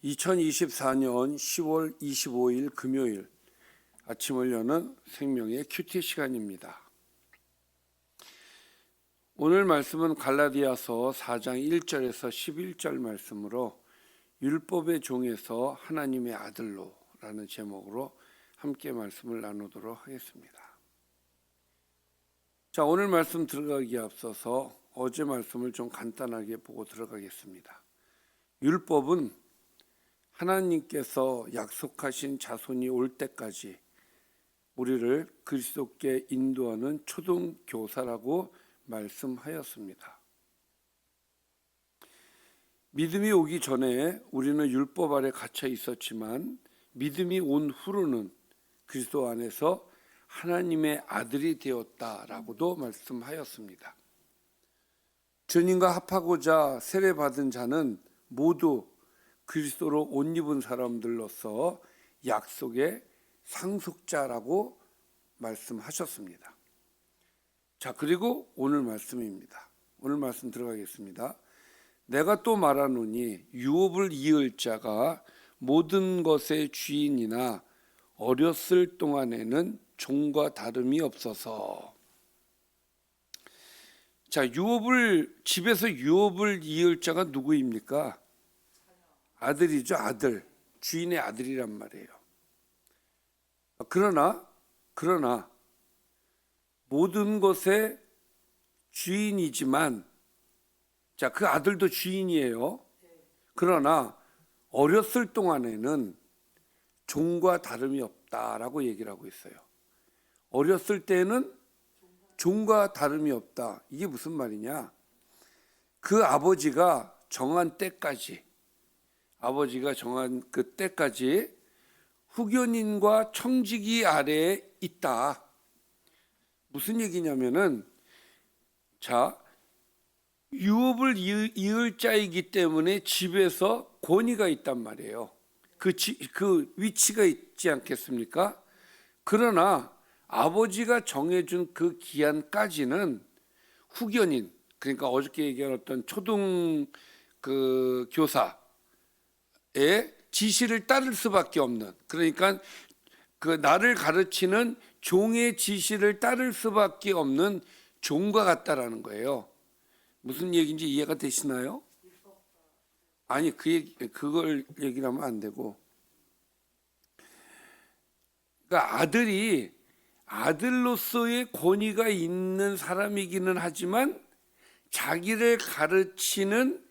2024년 10월 25일 금요일 아침을 여는 생명의 큐티 시간입니다. 오늘 말씀은 갈라디아서 4장 1절에서 11절 말씀으로 율법의 종에서 하나님의 아들로 라는 제목으로 함께 말씀을 나누도록 하겠습니다. 자, 오늘 말씀 들어가기에 앞서서 어제 말씀을 좀 간단하게 보고 들어가겠습니다. 율법은 하나님께서 약속하신 자손이 올 때까지 우리를 그리스도께 인도하는 초등교사라고 말씀하였습니다. 믿음이 오기 전에 우리는 율법 아래 갇혀 있었지만 믿음이 온 후로는 그리스도 안에서 하나님의 아들이 되었다라고도 말씀하였습니다. 주님과 합하고자 세례받은 자는 모두 그리스도로 옷 입은 사람들로서 약속의 상속자라고 말씀하셨습니다. 자, 그리고 오늘 말씀입니다. 오늘 말씀 들어가겠습니다. 내가 또 말하노니 유업을 이을 자가 모든 것의 주인이나 어렸을 동안에는 종과 다름이 없어서. 자, 집에서 유업을 이을 자가 누구입니까? 아들이죠, 아들. 주인의 아들이란 말이에요. 그러나 모든 것의 주인이지만, 자, 그 아들도 주인이에요. 그러나 어렸을 동안에는 종과 다름이 없다라고 얘기를 하고 있어요. 어렸을 때는 종과 다름이 없다. 이게 무슨 말이냐? 그 아버지가 정한 때까지 후견인과 청지기 아래에 있다. 무슨 얘기냐면은, 자, 유업을 이을 자이기 때문에 집에서 권위가 있단 말이에요. 그 위치가 있지 않겠습니까? 그러나 아버지가 정해준 그 기한까지는 후견인, 그러니까 어저께 얘기한 어떤 초등 교사의 지시를 따를 수밖에 없는, 그러니까 그 나를 가르치는 종의 지시를 따를 수밖에 없는 종과 같다라는 거예요. 무슨 얘기인지 이해가 되시나요? 아니, 그걸 얘기를 하면 안 되고, 그러니까 아들로서의 권위가 있는 사람이기는 하지만 자기를 가르치는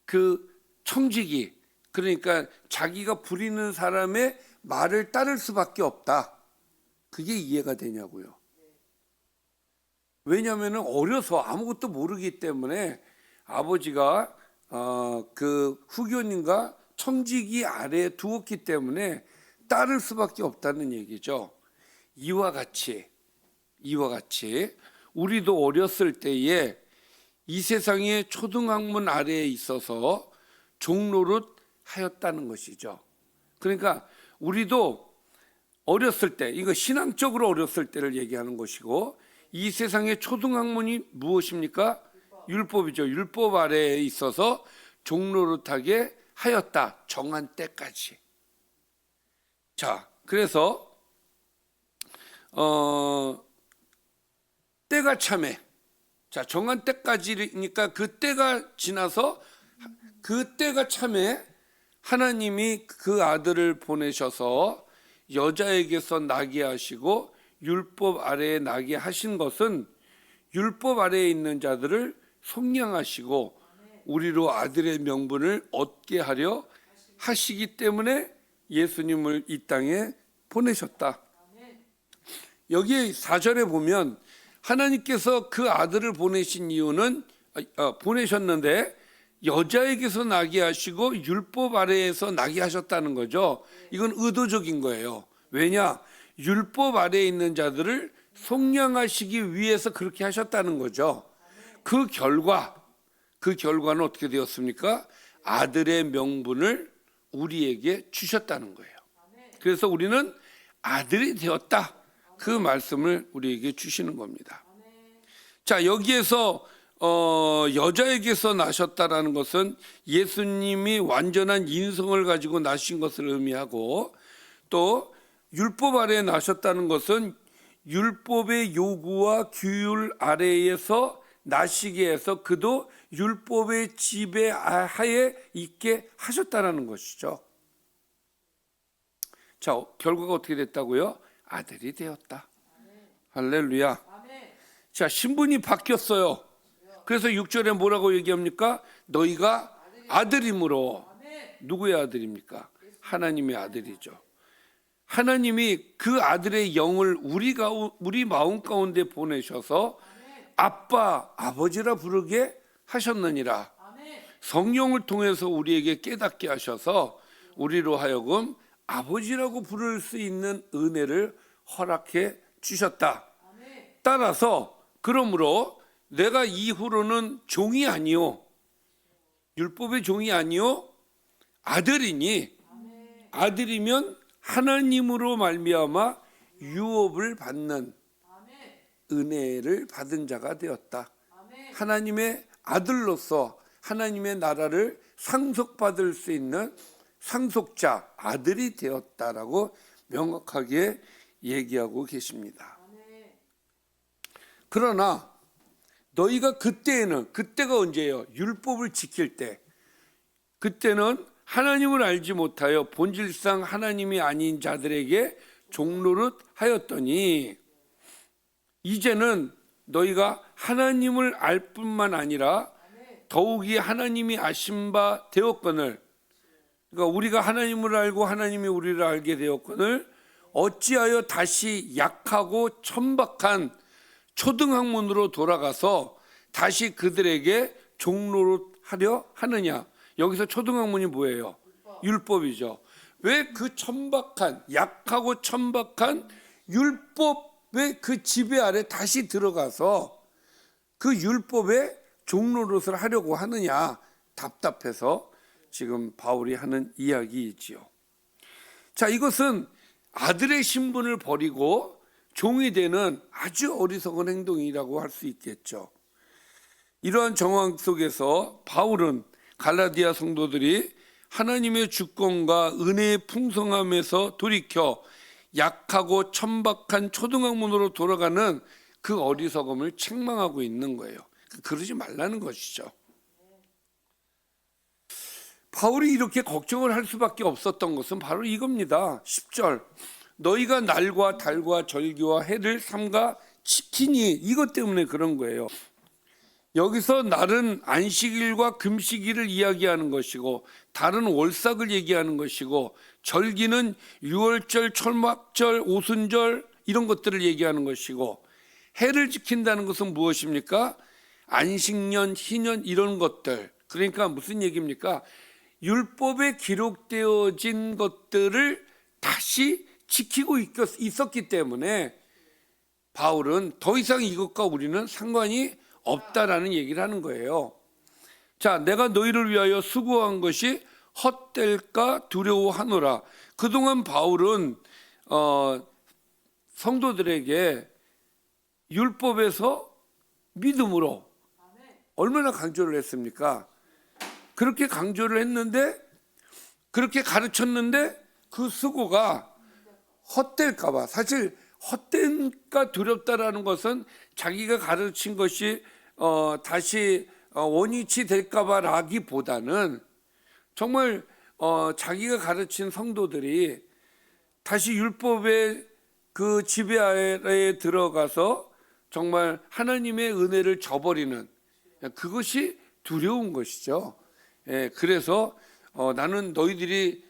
그 청지기, 그러니까 자기가 부리는 사람의 말을 따를 수밖에 없다. 그게 이해가 되냐고요. 왜냐하면 어려서 아무것도 모르기 때문에 아버지가 그 후견인과 청지기 아래에 두었기 때문에 따를 수밖에 없다는 얘기죠. 이와 같이 우리도 어렸을 때에 이 세상의 초등학문 아래에 있어서 종노릇 하였다는 것이죠. 그러니까 우리도 어렸을 때, 이거 신앙적으로 어렸을 때를 얘기하는 것이고, 이 세상의 초등학문이 무엇입니까? 율법이죠. 율법 아래에 있어서 종노릇하게 하였다. 정한 때까지. 자, 그래서 때가 참해. 자, 정한 때까지니까 그 때가 지나서 그 때가 참해 하나님이 그 아들을 보내셔서 여자에게서 나게 하시고 율법 아래에 나게 하신 것은 율법 아래에 있는 자들을 속량하시고 우리로 아들의 명분을 얻게 하려 하시기 때문에 예수님을 이 땅에 보내셨다. 여기 4절에 보면 하나님께서 그 아들을 보내신 이유는 보내셨는데 여자에게서 나게 하시고 율법 아래에서 나게 하셨다는 거죠. 이건 의도적인 거예요. 왜냐? 율법 아래에 있는 자들을 속량하시기 위해서 그렇게 하셨다는 거죠. 그 결과는 어떻게 되었습니까? 아들의 명분을 우리에게 주셨다는 거예요. 그래서 우리는 아들이 되었다. 그 말씀을 우리에게 주시는 겁니다. 자, 여기에서 여자에게서 나셨다라는 것은 예수님이 완전한 인성을 가지고 나신 것을 의미하고, 또 율법 아래에 나셨다는 것은 율법의 요구와 규율 아래에서 나시게 해서 그도 율법의 지배하에 있게 하셨다라는 것이죠. 자, 결과가 어떻게 됐다고요? 아들이 되었다. 할렐루야. 자, 신분이 바뀌었어요. 그래서 6절에 뭐라고 얘기합니까? 너희가 아들이므로. 누구의 아들입니까? 하나님의 아들이죠. 하나님이 그 아들의 영을 우리 마음 가운데 보내셔서 아빠, 아버지라 부르게 하셨느니라. 성령을 통해서 우리에게 깨닫게 하셔서 우리로 하여금 아버지라고 부를 수 있는 은혜를 허락해 주셨다. 따라서 그러므로 내가 이후로는 종이 아니요, 율법의 종이 아니요 아들이니, 아들이면 하나님으로 말미암아 유업을 받는 은혜를 받은 자가 되었다. 하나님의 아들로서 하나님의 나라를 상속받을 수 있는 상속자, 아들이 되었다라고 명확하게 얘기하고 계십니다. 그러나 너희가 그때가 언제예요? 율법을 지킬 때. 그때는 하나님을 알지 못하여 본질상 하나님이 아닌 자들에게 종노릇 하였더니, 이제는 너희가 하나님을 알 뿐만 아니라 더욱이 하나님이 아신 바 되었거늘, 그러니까 우리가 하나님을 알고 하나님이 우리를 알게 되었거늘 어찌하여 다시 약하고 천박한 초등학문으로 돌아가서 다시 그들에게 종노릇하려 하느냐. 여기서 초등학문이 뭐예요? 율법이죠. 왜 그 천박한, 약하고 천박한 율법의 그 지배 아래 다시 들어가서 그 율법에 종노릇을 하려고 하느냐. 답답해서 지금 바울이 하는 이야기이지요. 자, 이것은 아들의 신분을 버리고 종이 되는 아주 어리석은 행동이라고 할 수 있겠죠. 이러한 정황 속에서 바울은 갈라디아 성도들이 하나님의 주권과 은혜의 풍성함에서 돌이켜 약하고 천박한 초등학문으로 돌아가는 그 어리석음을 책망하고 있는 거예요. 그러지 말라는 것이죠. 바울이 이렇게 걱정을 할 수밖에 없었던 것은 바로 이겁니다. 10절, 너희가 날과 달과 절기와 해를 삼가 지키니, 이것 때문에 그런 거예요. 여기서 날은 안식일과 금식일을 이야기하는 것이고, 달은 월삭을 얘기하는 것이고, 절기는 유월절, 초막절, 오순절 이런 것들을 얘기하는 것이고, 해를 지킨다는 것은 무엇입니까? 안식년, 희년 이런 것들. 그러니까 무슨 얘기입니까? 율법에 기록되어진 것들을 다시 지키고 있었기 때문에 바울은 더 이상 이것과 우리는 상관이 없다라는 얘기를 하는 거예요. 자, 내가 너희를 위하여 수고한 것이 헛될까 두려워하노라. 그동안 바울은 성도들에게 율법에서 믿음으로 얼마나 강조를 했습니까? 그렇게 강조를 했는데, 그렇게 가르쳤는데 그 수고가 헛될까 봐. 사실 헛될까 두렵다라는 것은 자기가 가르친 것이 다시 원위치 될까 봐라기보다는 정말 자기가 가르친 성도들이 다시 율법의 그 지배하에 들어가서 정말 하나님의 은혜를 저버리는, 그것이 두려운 것이죠. 그래서 나는 너희들이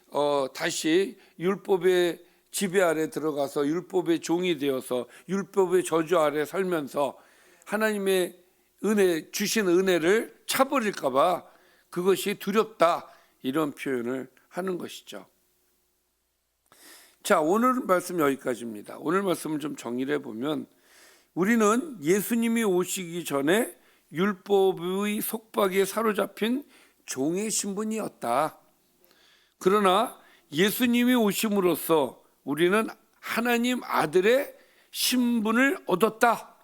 다시 율법의 지배 아래 들어가서 율법의 종이 되어서 율법의 저주 아래 살면서 하나님의 은혜, 주신 은혜를 차버릴까 봐 그것이 두렵다, 이런 표현을 하는 것이죠. 자, 오늘 말씀 여기까지입니다. 오늘 말씀을 좀 정리를 해보면, 우리는 예수님이 오시기 전에 율법의 속박에 사로잡힌 종의 신분이었다. 그러나 예수님이 오심으로써 우리는 하나님 아들의 신분을 얻었다.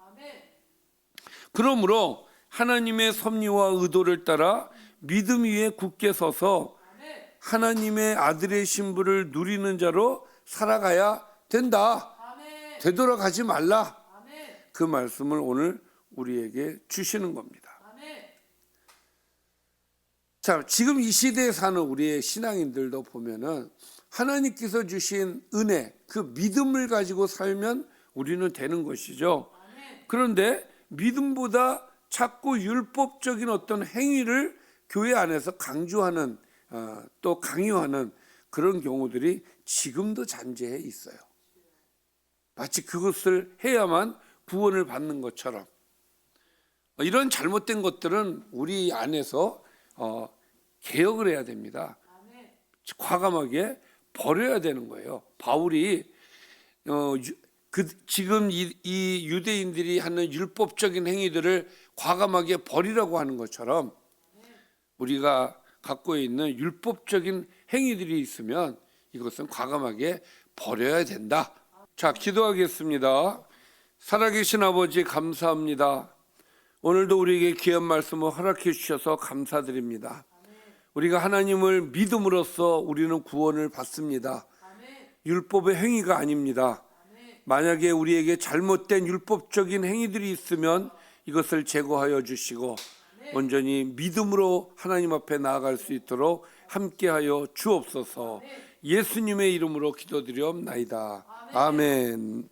그러므로 하나님의 섭리와 의도를 따라 믿음 위에 굳게 서서 하나님의 아들의 신분을 누리는 자로 살아가야 된다. 되돌아가지 말라. 그 말씀을 오늘 우리에게 주시는 겁니다. 자, 지금 이 시대에 사는 우리의 신앙인들도 보면은 하나님께서 주신 은혜, 그 믿음을 가지고 살면 우리는 되는 것이죠. 그런데 믿음보다 자꾸 율법적인 어떤 행위를 교회 안에서 강조하는 또 강요하는 그런 경우들이 지금도 잔재해 있어요. 마치 그것을 해야만 구원을 받는 것처럼. 이런 잘못된 것들은 우리 안에서 개혁을 해야 됩니다. 과감하게 버려야 되는 거예요. 바울이 지금 이 유대인들이 하는 율법적인 행위들을 과감하게 버리라고 하는 것처럼 우리가 갖고 있는 율법적인 행위들이 있으면 이것은 과감하게 버려야 된다. 자, 기도하겠습니다. 살아계신 아버지 감사합니다. 오늘도 우리에게 귀한 말씀을 허락해 주셔서 감사드립니다. 우리가 하나님을 믿음으로써 우리는 구원을 받습니다. 율법의 행위가 아닙니다. 만약에 우리에게 잘못된 율법적인 행위들이 있으면 이것을 제거하여 주시고 온전히 믿음으로 하나님 앞에 나아갈 수 있도록 함께하여 주옵소서. 예수님의 이름으로 기도드리옵나이다. 아멘.